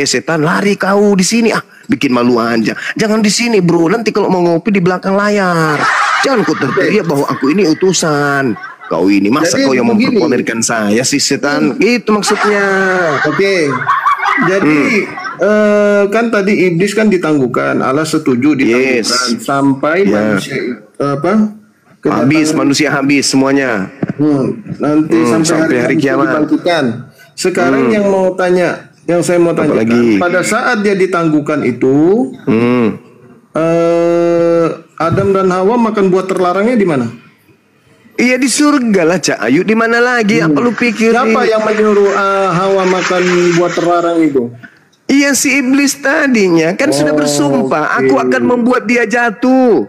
Setan, lari kau di sini, bikin malu aja. Jangan di sini bro, nanti kalau mau ngopi di belakang layar. Jangan kau teriak bahwa aku ini utusan. Kau ini masa kau yang memperpamerkan saya sih setan. Itu maksudnya. Oke. Jadi kan tadi iblis kan ditangguhkan, Allah setuju ditangguhkan sampai manusia habis, manusia habis semuanya. Nanti sampai hari kiamat dibangkitkan. Sekarang yang saya mau tanya lagi. Pada saat dia ditangguhkan itu, Adam dan Hawa makan buah terlarangnya di mana? Iya di surga lah Cak Ayu. Di mana lagi? Apa lu pikir? Siapa yang menyuruh Hawa makan buah terlarang itu? Iya si iblis tadinya kan sudah bersumpah, aku akan membuat dia jatuh.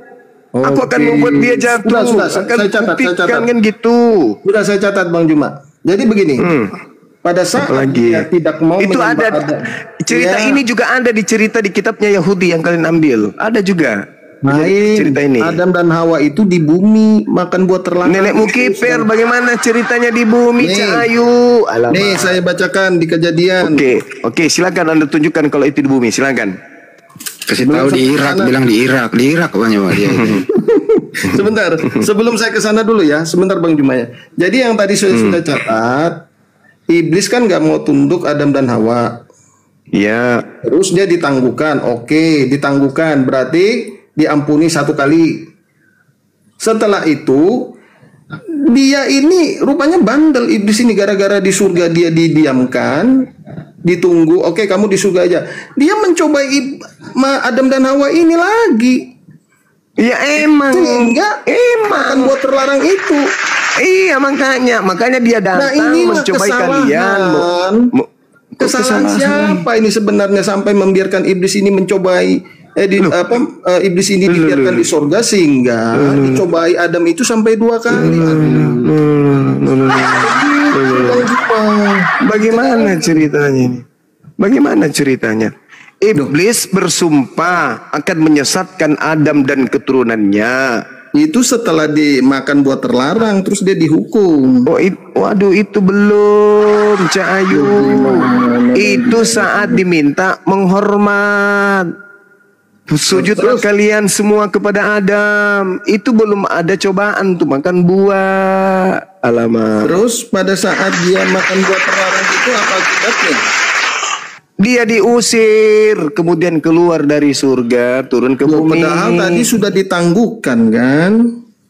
Aku akan membuat dia jatuh. Sudah, saya catat. Kan gitu. Sudah saya catat Bang Juma. Jadi begini. Pada saat dia tidak mau itu ada cerita ini juga ada di cerita di kitabnya Yahudi yang kalian ambil. Ada juga. Cerita ini. Adam dan Hawa itu di bumi makan buah terlarang. Nenekmu kiper, bagaimana ceritanya di bumi, Cak Ayu? Nih saya bacakan di Kejadian. Oke, silakan Anda tunjukkan kalau itu di bumi, silakan. Kasih tahu di Irak, bilang di Irak banyak dia. Sebentar, sebelum saya ke sana dulu ya, sebentar Bang Jumaya. Jadi yang tadi saya sudah catat, iblis kan nggak mau tunduk Adam dan Hawa. Ya. Terus dia ditangguhkan. Oke, ditangguhkan berarti diampuni 1 kali. Setelah itu dia ini rupanya bandel iblis ini, gara-gara di surga dia didiamkan, ditunggu. Oke, kamu di surga aja. Dia mencobai Adam dan Hawa ini lagi. Ya emang. Sehingga makan buah terlarang itu. Iya, makanya dia datang mencobai kalian. Kesalahan siapa ini sebenarnya sampai membiarkan iblis ini mencobai iblis ini dibiarkan di surga sehingga dicobai Adam itu sampai 2 kali. Bagaimana ceritanya ini? Bagaimana ceritanya? Iblis bersumpah akan menyesatkan Adam dan keturunannya. Itu setelah dimakan buah terlarang, terus dia dihukum. Waduh, itu belum, Cak Ayu. Itu saat diminta menghormat. Sujudlah kalian semua kepada Adam. Itu belum ada cobaan tuh makan buah. Alamak. Terus pada saat dia makan buah terlarang itu apa akibatnya? Dia diusir, kemudian keluar dari surga, turun ke bumi. Padahal tadi sudah ditangguhkan kan?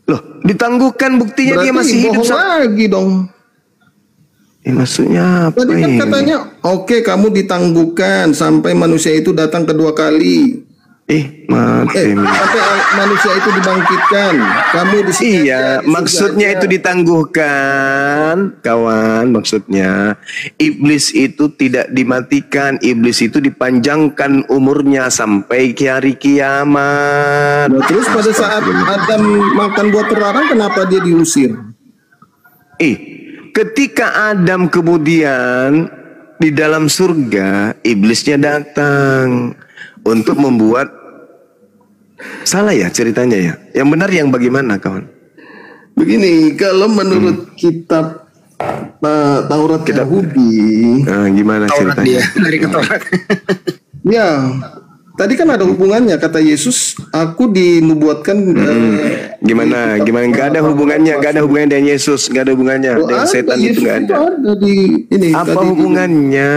Loh, ditangguhkan buktinya berarti dia masih hidup lagi dong. Maksudnya apa tadi kan ini? Katanya, oke, kamu ditangguhkan sampai manusia itu datang kedua kali. Mati. Sampai manusia itu dibangkitkan. Kamu di sini. Iya, maksudnya itu ditangguhkan, kawan. Maksudnya iblis itu tidak dimatikan, iblis itu dipanjangkan umurnya sampai ke hari kiamat. Nah, terus pada saat Adam makan buah terlarang, kenapa dia diusir? Ketika Adam kemudian di dalam surga, iblisnya datang untuk membuat salah ya ceritanya ya. Yang benar yang bagaimana, kawan? Begini, kalau menurut kitab Taurat Yahudi, gimana ceritanya? Dari Taurat. Ya, tadi kan ada hubungannya, kata Yesus, aku dinubuatkan. Gimana? Gak ada hubungannya, gak ada hubungannya dengan Yesus, gak ada hubungannya dengan setan itu, gak ada. Apa hubungannya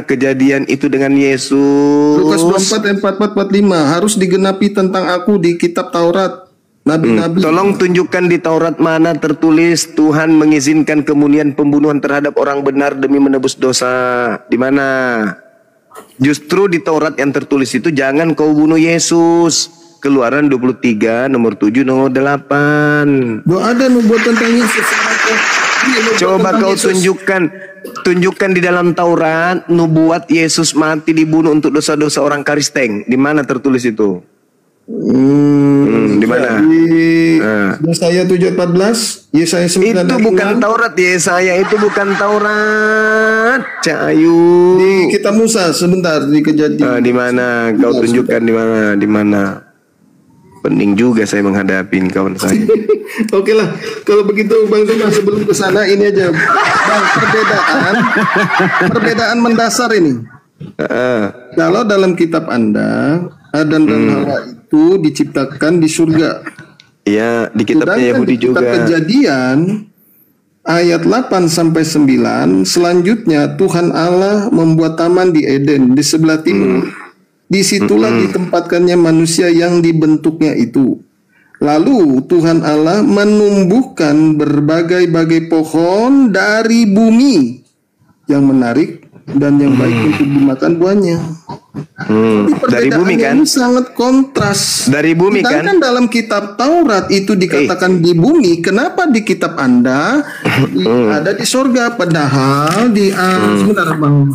kejadian itu dengan Yesus? Lukas 24 ayat 44-45 harus digenapi tentang aku di kitab Taurat. Nabi-nabi. Tolong tunjukkan di Taurat mana tertulis Tuhan mengizinkan kemudian pembunuhan terhadap orang benar demi menebus dosa. Di mana? Justru di Taurat yang tertulis itu jangan kau bunuh Yesus. Keluaran 23 nomor 7 nomor 8. Ada nubuat tentang Yesus. Coba kau tunjukkan di dalam Taurat nubuat Yesus mati dibunuh untuk dosa-dosa orang Kristen. Di mana tertulis itu? Di mana? Yesaya 7:14, Yesaya 9. Itu bukan Taurat, Yesaya itu bukan Taurat. Cahayu. Di kitab Musa sebentar di Kejadian. Di mana? Kau tunjukkan di mana? Di mana? Pening juga saya menghadapi kawan saya. Oke lah, kalau begitu Bang Zuma sebelum ke sana ini aja, Bang, perbedaan mendasar ini. Kalau dalam kitab Anda, Adam dan Hawa itu diciptakan di surga. Iya, di kitabnya Yahudi di kitab juga. Kejadian ayat 8 sampai 9, selanjutnya Tuhan Allah membuat taman di Eden di sebelah timur. Disitulah ditempatkannya manusia yang dibentuknya itu. Lalu Tuhan Allah menumbuhkan berbagai-bagai pohon dari bumi yang menarik dan yang baik untuk dimakan buahnya. Dari bumi kan? Sangat kontras. Dari bumi kan? Sedangkan dalam kitab Taurat itu dikatakan di bumi. Kenapa di kitab Anda ada di sorga? Padahal di sebentar Bang.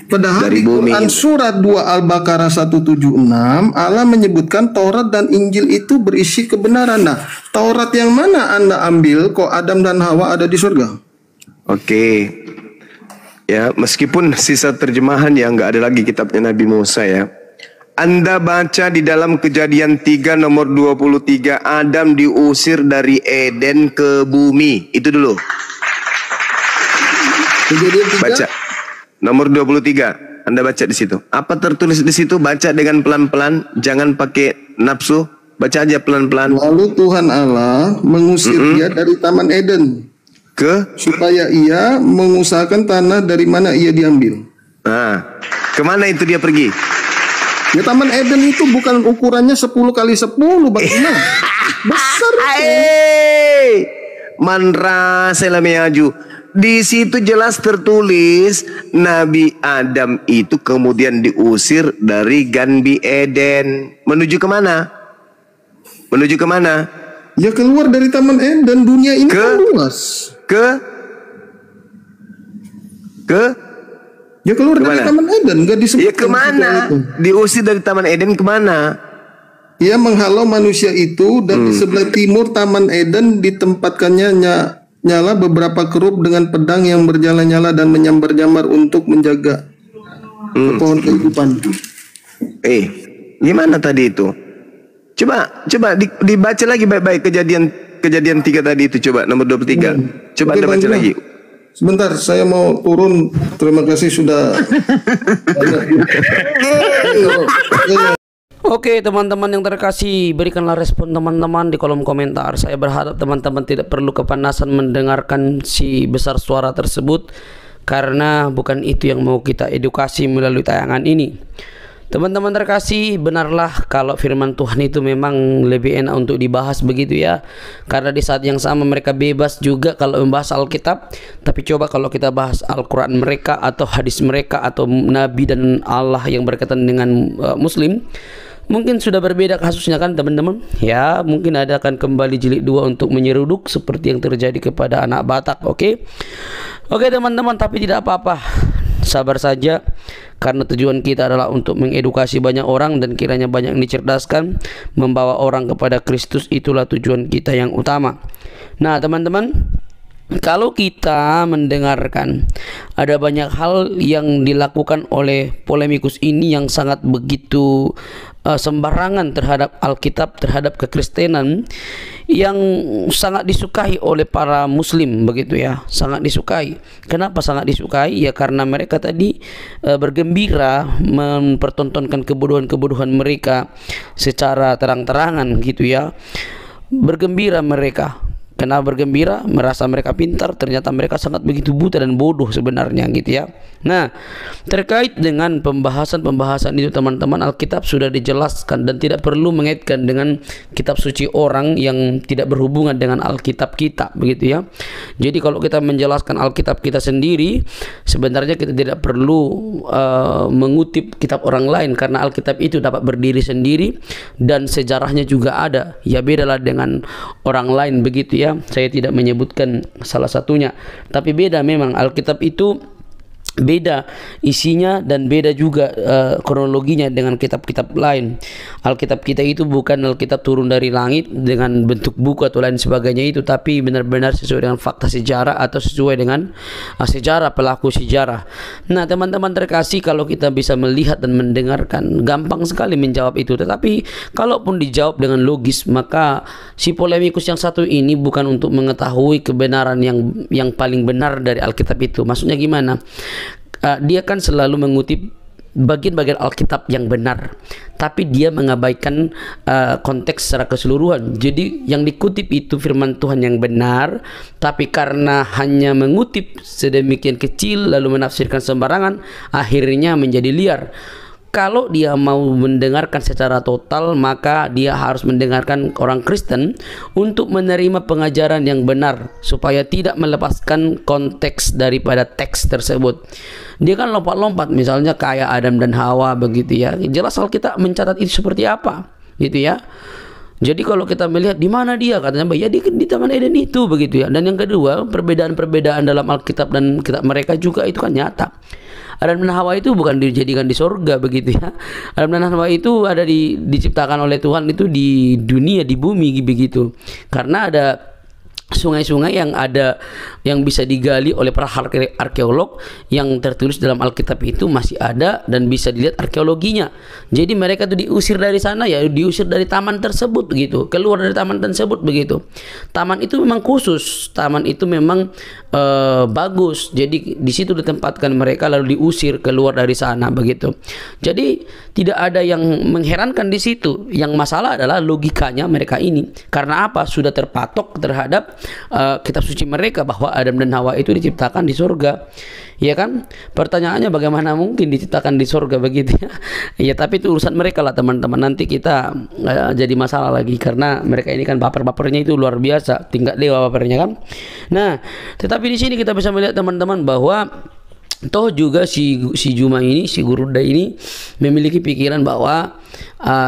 Padahal dari di bumi. Quran surat 2 Al-Baqarah 176 Allah menyebutkan Taurat dan Injil itu berisi kebenaran. Nah, Taurat yang mana Anda ambil kok Adam dan Hawa ada di surga? Oke. Ya, meskipun sisa terjemahan yang nggak ada lagi kitabnya Nabi Musa ya. Anda baca di dalam Kejadian 3 nomor 23, Adam diusir dari Eden ke bumi. Itu dulu. Kejadian 3 Baca. Nomor 23, Anda baca di situ. Apa tertulis di situ? Baca dengan pelan-pelan, jangan pakai nafsu. Baca aja pelan-pelan. Lalu Tuhan Allah mengusir dia dari Taman Eden supaya ia mengusahakan tanah dari mana ia diambil. Nah, Kemana itu dia pergi? Ya Taman Eden itu bukan ukurannya 10 kali 10 bagaimana? Besar. Manra selamiaju. Di situ jelas tertulis Nabi Adam itu kemudian diusir dari Ganbi Eden. Menuju kemana? Menuju kemana? Ya keluar dari Taman Eden. Dunia ini kan luas. Ya keluar dari Taman Eden. Gak disebut. Ya kemana? Diusir dari Taman Eden kemana? Ia menghalau manusia itu dan di sebelah timur Taman Eden ditempatkannya nyala beberapa kerup dengan pedang yang bernyala-nyala dan menyambar-nyambar untuk menjaga pohon kehidupan. Gimana tadi itu? Coba dibaca lagi baik-baik kejadian 3 tadi itu, coba nomor 23. Coba Anda baca lagi. Sebentar, saya mau turun. Terima kasih sudah. Oke teman-teman yang terkasih, berikanlah respon teman-teman di kolom komentar. Saya berharap teman-teman tidak perlu kepanasan mendengarkan si besar suara tersebut, karena bukan itu yang mau kita edukasi melalui tayangan ini. Teman-teman terkasih, benarlah kalau firman Tuhan itu memang lebih enak untuk dibahas begitu ya. Karena di saat yang sama mereka bebas juga kalau membahas Alkitab. Tapi coba kalau kita bahas Al-Quran mereka atau hadis mereka atau Nabi dan Allah yang berkaitan dengan Muslim, mungkin sudah berbeda kasusnya kan teman-teman. Ya mungkin ada akan kembali jilid 2 untuk menyeruduk seperti yang terjadi kepada anak Batak. Oke teman-teman, tapi tidak apa-apa, sabar saja, karena tujuan kita adalah untuk mengedukasi banyak orang dan kiranya banyak yang dicerdaskan, membawa orang kepada Kristus. Itulah tujuan kita yang utama. Nah teman-teman, kalau kita mendengarkan ada banyak hal yang dilakukan oleh polemikus ini yang sangat begitu sembarangan terhadap Alkitab, terhadap kekristenan, yang sangat disukai oleh para muslim begitu ya, sangat disukai. Kenapa sangat disukai? Ya karena mereka tadi bergembira mempertontonkan kebodohan-kebodohan mereka secara terang-terangan gitu ya. Bergembira mereka. Kenapa bergembira? Merasa mereka pintar, ternyata mereka sangat begitu buta dan bodoh sebenarnya gitu ya. Nah, terkait dengan pembahasan itu teman-teman, Alkitab sudah dijelaskan dan tidak perlu mengaitkan dengan kitab suci orang yang tidak berhubungan dengan Alkitab kita begitu ya. Jadi kalau kita menjelaskan Alkitab kita sendiri, sebenarnya kita tidak perlu mengutip kitab orang lain, karena Alkitab itu dapat berdiri sendiri dan sejarahnya juga ada. Ya bedalah dengan orang lain begitu ya. Saya tidak menyebutkan salah satunya, tapi beda memang. Alkitab itu beda isinya dan beda juga kronologinya dengan kitab-kitab lain. Alkitab kita itu bukan Alkitab turun dari langit dengan bentuk buku atau lain sebagainya itu, tapi benar-benar sesuai dengan fakta sejarah atau sesuai dengan sejarah, pelaku sejarah. Nah teman-teman terkasih, kalau kita bisa melihat dan mendengarkan, gampang sekali menjawab itu. Tetapi kalaupun dijawab dengan logis, maka si polemikus yang satu ini bukan untuk mengetahui kebenaran yang paling benar dari Alkitab itu. Maksudnya gimana? Dia kan selalu mengutip bagian-bagian Alkitab yang benar, tapi dia mengabaikan konteks secara keseluruhan. Jadi yang dikutip itu firman Tuhan yang benar, tapi karena hanya mengutip sedemikian kecil lalu menafsirkan sembarangan, akhirnya menjadi liar. Kalau dia mau mendengarkan secara total, maka dia harus mendengarkan orang Kristen untuk menerima pengajaran yang benar, supaya tidak melepaskan konteks daripada teks tersebut. Dia kan lompat-lompat, misalnya kayak Adam dan Hawa begitu ya. Jelas Alkitab mencatat itu seperti apa gitu ya. Jadi kalau kita melihat di mana dia, katanya ya di Taman Eden itu begitu ya. Dan yang kedua, perbedaan-perbedaan dalam Alkitab dan kitab mereka juga itu kan nyata. Adam dan Hawa itu bukan dijadikan di sorga begitu ya. Adam dan Hawa itu ada diciptakan oleh Tuhan itu di dunia, di bumi begitu. Karena ada sungai-sungai yang bisa digali oleh para arkeolog, yang tertulis dalam Alkitab itu masih ada dan bisa dilihat arkeologinya. Jadi mereka itu diusir dari sana, ya diusir dari taman tersebut begitu, keluar dari taman tersebut begitu. Taman itu memang khusus, taman itu memang bagus. Jadi di situ ditempatkan mereka lalu diusir keluar dari sana begitu. Jadi tidak ada yang mengherankan di situ. Yang masalah adalah logikanya mereka ini. Karena apa? Sudah terpatok terhadap kitab suci mereka bahwa Adam dan Hawa itu diciptakan di surga. Ya kan? Pertanyaannya bagaimana mungkin diciptakan di surga begitu ya? Ya tapi itu urusan mereka lah teman-teman. Nanti kita jadi masalah lagi karena mereka ini kan baper-bapernya itu luar biasa, tingkat dewa bapernya kan. Nah, tetapi di sini kita bisa melihat teman-teman bahwa toh juga si Juma ini, si Guruda ini memiliki pikiran bahwa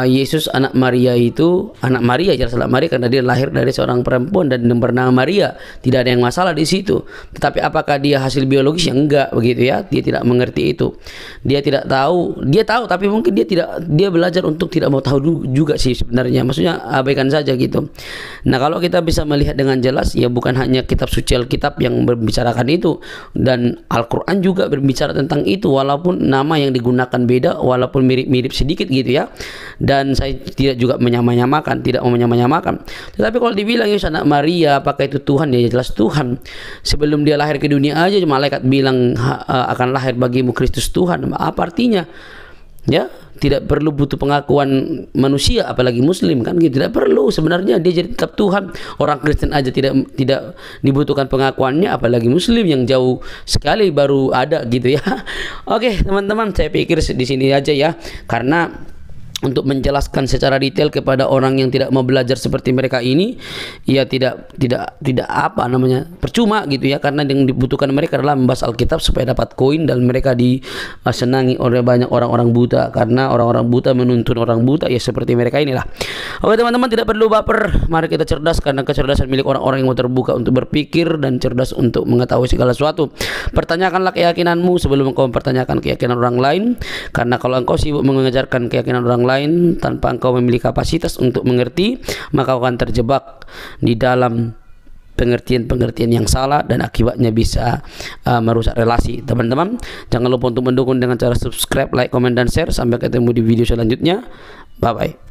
Yesus anak Maria itu anak Maria, jelas anak Maria karena dia lahir dari seorang perempuan dan bernama Maria. Tidak ada yang masalah di situ. Tetapi apakah dia hasil biologis? Ya enggak begitu ya. Dia tidak mengerti itu. Dia tidak tahu. Dia tahu tapi mungkin dia belajar untuk tidak mau tahu juga sih sebenarnya. Maksudnya abaikan saja gitu. Nah, kalau kita bisa melihat dengan jelas ya bukan hanya kitab suci Alkitab yang membicarakan itu, dan Al-Qur'an juga berbicara tentang itu walaupun nama yang digunakan beda, walaupun mirip-mirip sedikit gitu ya. Dan saya tidak juga menyamakan, tidak mau menyamakan. Tetapi kalau dibilang Yesus anak Maria, apakah itu Tuhan? Ya jelas Tuhan. Sebelum dia lahir ke dunia aja malaikat bilang akan lahir bagimu Kristus Tuhan. Apa artinya? Ya, tidak perlu butuh pengakuan manusia, apalagi Muslim kan gitu. Tidak perlu sebenarnya, dia jadi tetap Tuhan. Orang Kristen aja tidak dibutuhkan pengakuannya, apalagi Muslim yang jauh sekali baru ada gitu ya. Oke teman-teman, saya pikir di sini aja ya, karena untuk menjelaskan secara detail kepada orang yang tidak mau belajar seperti mereka ini, ya tidak apa namanya, percuma gitu ya, karena yang dibutuhkan mereka adalah membahas Alkitab supaya dapat koin dan mereka disenangi oleh banyak orang-orang buta, karena orang-orang buta menuntun orang buta ya seperti mereka inilah. Oke teman-teman, tidak perlu baper, mari kita cerdas karena kecerdasan milik orang-orang yang mau terbuka untuk berpikir dan cerdas untuk mengetahui segala sesuatu. Pertanyakanlah keyakinanmu sebelum engkau mempertanyakan keyakinan orang lain, karena kalau engkau sibuk mengajarkan keyakinan orang lain tanpa engkau memiliki kapasitas untuk mengerti, maka kau akan terjebak di dalam pengertian-pengertian yang salah dan akibatnya bisa merusak relasi. Teman-teman, jangan lupa untuk mendukung dengan cara subscribe, like, komen, dan share. Sampai ketemu di video selanjutnya. Bye bye.